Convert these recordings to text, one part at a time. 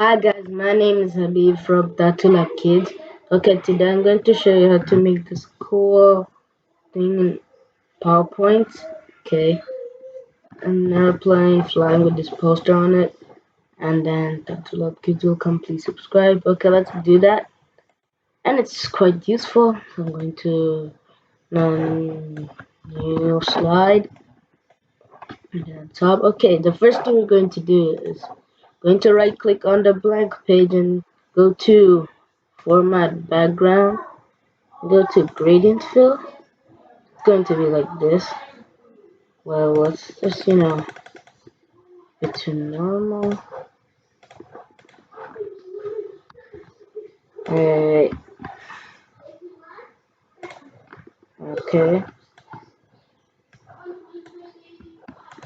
Hi guys, my name is Habib from Tatula Kids. Okay, today I'm going to show you how to make this cool thing in PowerPoint. Okay, an airplane flying with this poster on it, and then Tatula Kids will come. Please subscribe. Okay, let's do that. And it's quite useful. I'm going to new slide and then top. Okay, the first thing we're going to do is going to right click on the blank page and go to format background. Go to gradient fill. It's going to be like this. Well, let's just, get to normal. Alright, okay.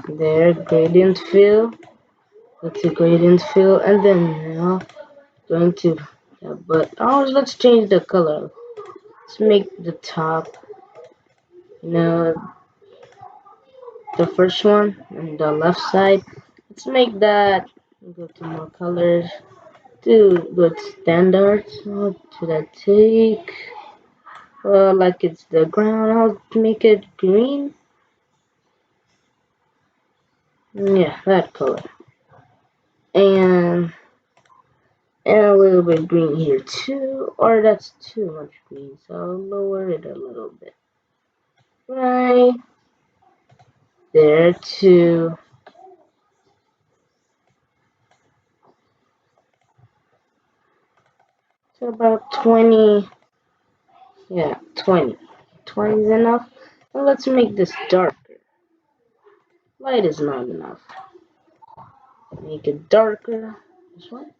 There, gradient fill. Go to gradient fill, and then now going to, yeah, but let's change the color. Let's make the top, you know, the first one on the left side. Let's make that. Go to more colors. To go to standards. What should I take? Like it's the ground. I'll make it green. Yeah, that color. And a little bit green here too. Or that's too much green, so I'll lower it a little bit. Right there to about 20. Yeah, 20. 20 is enough. And let's make this darker. Light is not enough. Make it darker. This one.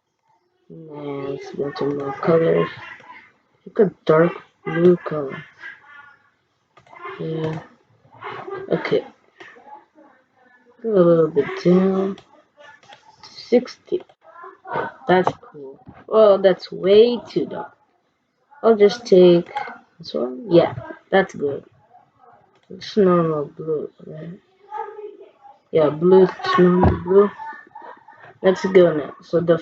And let's go to more colors. Pick a dark blue color. Yeah. Okay. Go a little bit down. 60. That's cool. Well, that's way too dark. I'll just take this one. Yeah, that's good. It's normal blue, right? Yeah, blue. It's normal blue. Let's go now. So the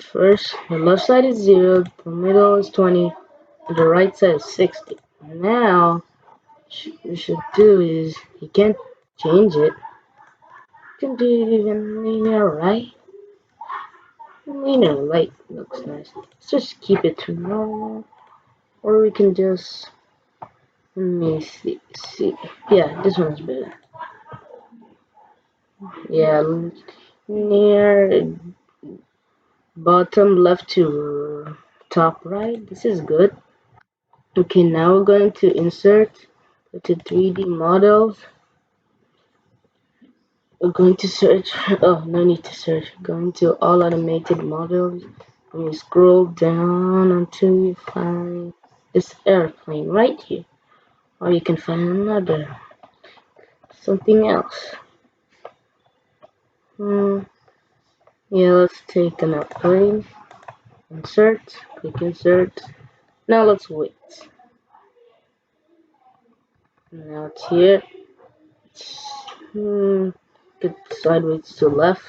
left side is 0, the middle is 20, and the right side is 60. Now, what you should do is, you can't change it. You can do it even linear, right? Linear light looks nice. Let's just keep it to normal. Or we can just, let me see. Yeah, this one's better. Yeah, near bottom left to top right. This is good. Okay, now we're going to insert to 3D models. We're going to search. Oh, no need to search. Going to all automated models. And you scroll down until you find this airplane right here. Or you can find another, something else. Yeah, let's take an airplane. Insert. Click insert. Now let's wait. Now it's here. Hmm, get sideways to left.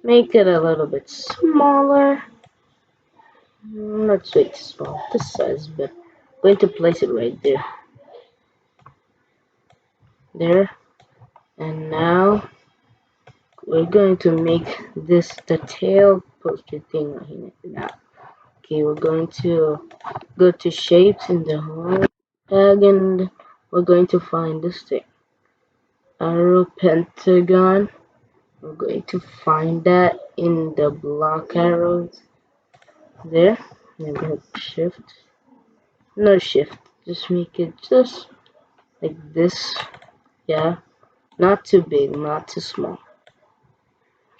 Make it a little bit smaller. Let's wait small. This size, but I'm going to place it right there. There. And now we're going to make this the tail poster thing right here now. Okay, we're going to go to shapes in the home tag, and we're going to find this thing. Arrow pentagon. We're going to find that in the block arrows there. And go shift. No shift. Just make it just like this. Yeah. Not too big, not too small.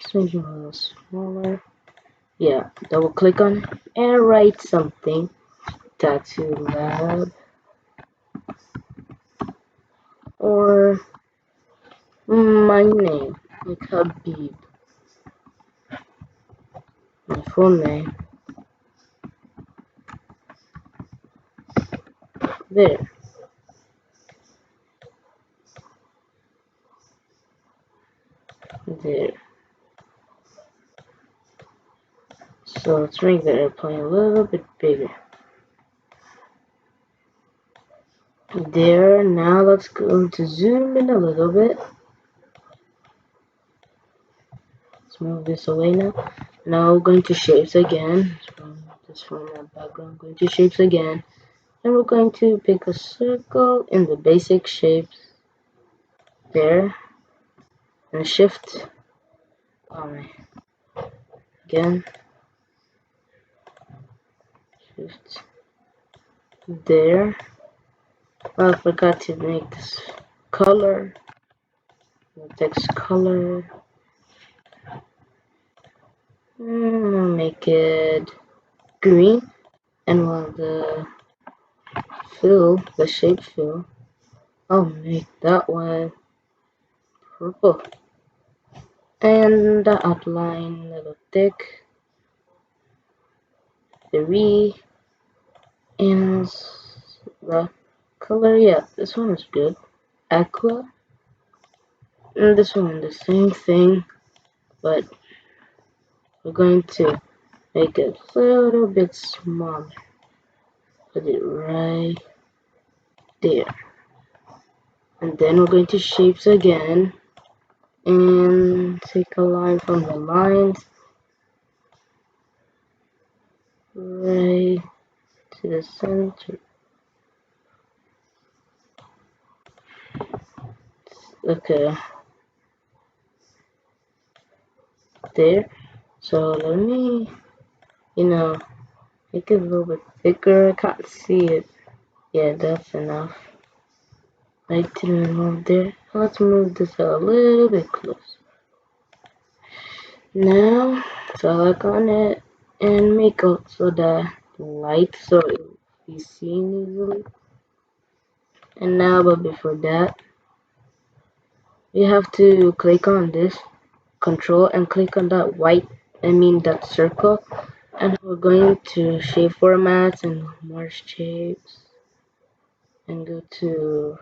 Just make it a little smaller. Yeah. Double click on it and write something. Tattoo lab or my name, like Habib. My full name. There. There. So let's make the airplane a little bit bigger. There, now let's go to zoom in a little bit. Let's move this away now. Now going to shapes again. From our background, going to shapes again. And we're going to pick a circle in the basic shapes. There. And shift. Again. Shift. There. Oh, I forgot to make this color. The text color. I'll make it green. And while the shape fill, I'll make that one purple. And the outline a little thick. 3. And the color, yeah, this one is good. Aqua. And this one, the same thing, but we're going to make it a little bit smaller. Put it right there. And then we're going to shapes again and take a line from the lines right to the center. Okay. There. So let me, make it a little bit thicker. I can't see it. Yeah, that's enough. Right to the middle there. Let's move this a little bit closer. Now, select on it and make also the light so it will be seen easily. And now, but before that, you have to click on this control and click on that that circle. And we're going to shape formats and more shapes and go to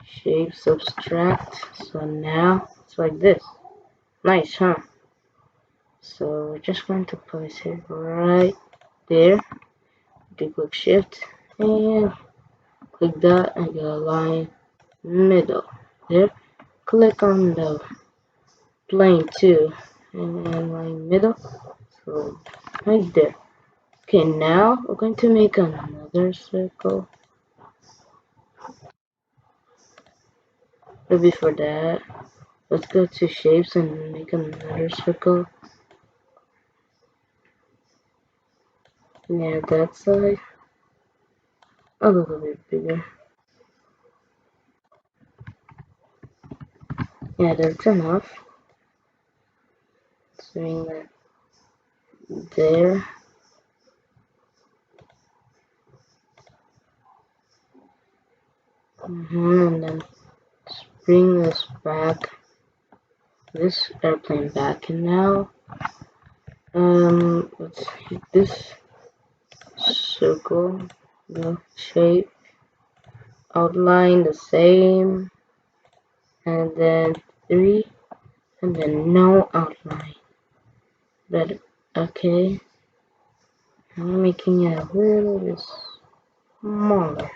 shape subtract. So now it's like this. Nice, huh? So we're just going to place it right there. Do click shift and click that and go line middle. There. Click on the plane too and then line middle. So right there. Okay, now we're going to make another circle. But before that, let's go to shapes and make another circle. Yeah, that side a little bit bigger. Yeah, that's enough. Let's bring that there. And then bring this airplane back, and now let's hit this circle, the shape, outline the same, and then 3, and then no outline. But okay, I'm making it a little bit smaller.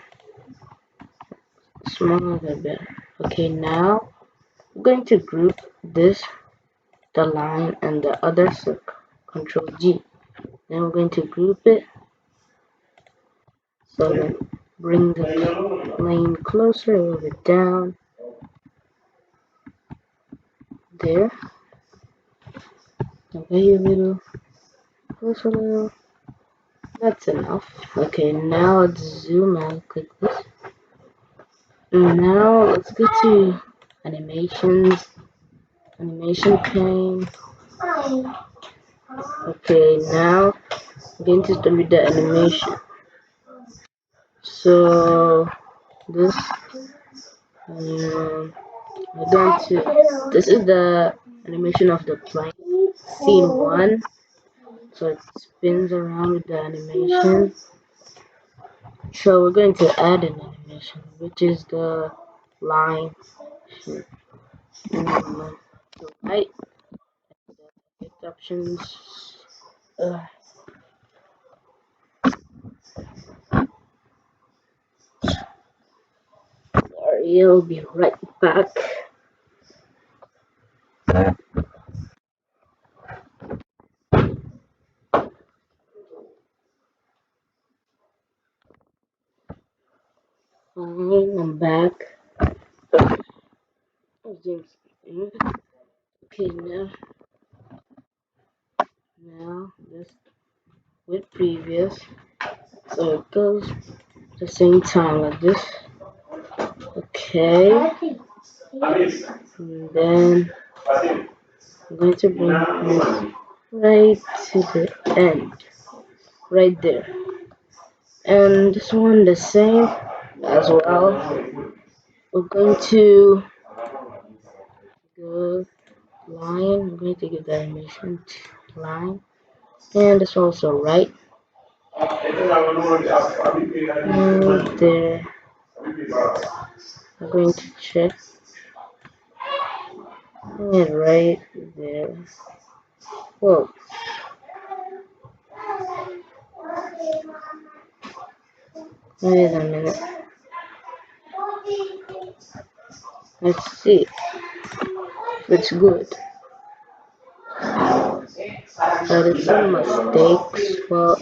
Smaller the better. Okay, now I'm going to group this, the line, and the other circle. Control G. Then we're going to group it. So then bring the plane closer, a little bit down. There. Away a little. Close a little. That's enough. Okay, now let's zoom out. Click this. And now let's go to animations. Animation pane. Okay, now I'm going to start with the animation. So this this is the animation of the plane. Scene 1. So it spins around with the animation. So we're going to add an animation, which is the line. The right, options, Sorry, I'll be right back. Fine, I'm back. I was doing something. Okay, now this with previous, so it goes the same time like this. Okay, and then I'm going to bring this right to the end, right there. And this one the same as well. We're going to go line. I'm going to give the animation line, and it's also right. And there, I'm going to check it right there. Whoa, wait a minute. Let's see if it's good. But it's some mistakes. Well,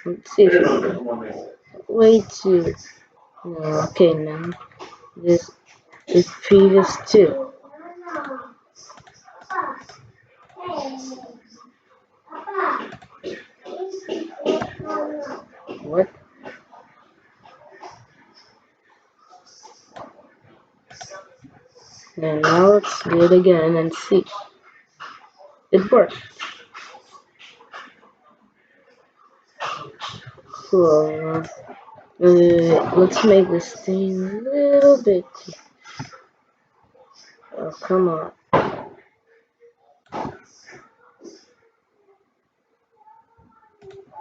let's see if it's good. Way too. No, okay, now this is previous too. What? And now let's do it again and see. It worked. Cool. Let's make this thing a little bit. Oh, come on.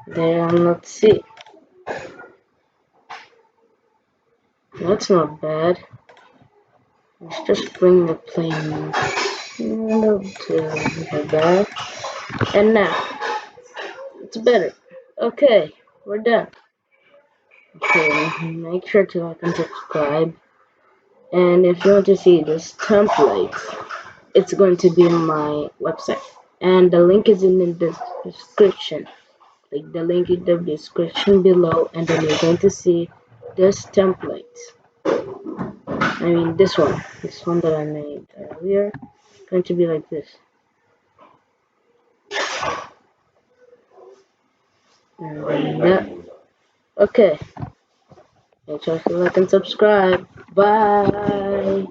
There, let's see. That's not bad. Let's just bring the plane to the back. And now, it's better. Okay, we're done. Okay, make sure to like and subscribe. And if you want to see this template, it's going to be on my website. And the link is in the description. Click the link in the description below, and then you're going to see this template. I mean this one that I made earlier. It's going to be like this. And then that. Okay. Make sure to like and subscribe. Bye.